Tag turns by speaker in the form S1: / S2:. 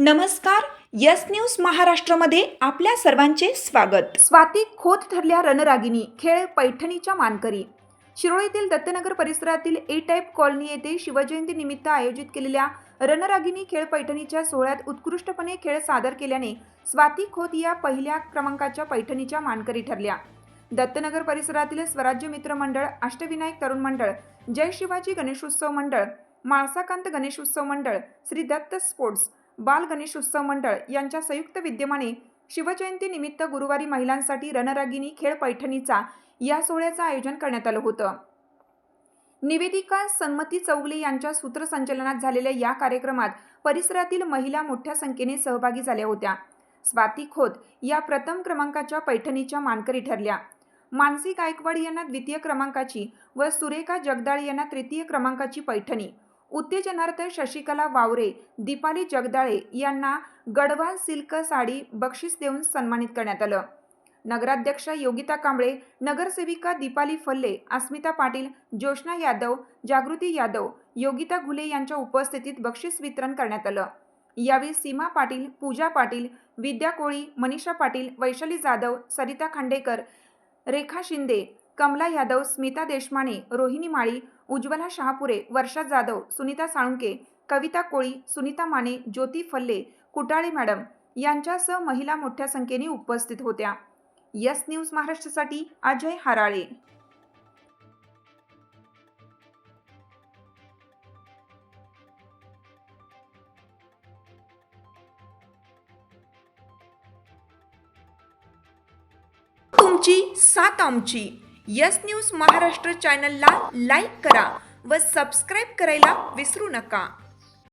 S1: नमस्कार. Yes news महाराष्ट्रामध्ये आपल्या सर्वांचे स्वागत. स्वाती खोत ठरल्या रणरागिणी, खेळ पैठणीच्या मानकरी. शिरोळीतील दत्तनगर परिसरातील ए टाईप कॉलनी येथे शिवजयंती निमित्त आयोजित केलेल्या रणरागिणी खेळ पैठणीच्या सोहळ्यात उत्कृष्टपणे खेळ सादर केल्याने स्वाती खोत या पहिल्या क्रमांकाच्या पैठणीच्या मानकरी ठरल्या. दत्तनगर परिसरातील स्वराज्य मित्र मंडळ, अष्टविनायक तरुण मंडळ, जय शिवाजी गणेशोत्सव मंडळ, माळसाकांत गणेशोत्सव मंडळ, श्री दत्त स्पोर्ट्स बाल गणेशोत्सव मंडळ यांच्या संयुक्त विद्यमाने शिवजयंती निमित्त गुरुवारी महिलांसाठी रणरागिणी खेळ पैठणीचा या सोहळ्याचं आयोजन करण्यात आलं होतं. निवेदिका सन्मती चौगले यांच्या सूत्रसंचालनात झालेल्या या कार्यक्रमात परिसरातील महिला मोठ्या संख्येने सहभागी झाल्या होत्या. स्वाती खोत या प्रथम क्रमांकाच्या पैठणीच्या मानकरी ठरल्या. मानसी गायकवाड यांना द्वितीय क्रमांकाची व सुरेखा जगदाळ यांना तृतीय क्रमांकाची पैठणी, उत्तेजनार्थ शशिकला वावरे, दीपाली जगदाळे यांना गडवाल सिल्क साडी बक्षीस देऊन सन्मानित करण्यात आलं. नगराध्यक्षा योगिता कांबळे, नगरसेविका दीपाली फल्ले, अस्मिता पाटील, जोशना यादव, जागृती यादव, योगिता घुले यांच्या उपस्थितीत बक्षीस वितरण करण्यात आलं. यावेळी सीमा पाटील, पूजा पाटील, विद्या कोळी, मनीषा पाटील, वैशाली जाधव, सरिता खांडेकर, रेखा शिंदे, कमला यादव, स्मिता देशमाने, रोहिणी माळी, उज्ज्वला शहापुरे, वर्षा जाधव, सुनीता साळुंके, कविता कोळी, सुनीता माने, ज्योती फल्ले, कुटाळे मॅडम यांच्यासह महिला मोठ्या संख्येने उपस्थित होत्या. यस न्यूज महाराष्ट्रासाठी अजय हराळे. तुमची साथ आमची. यस न्यूज महाराष्ट्र चॅनलला लाईक करा व सबस्क्राईब करायला विसरू नका.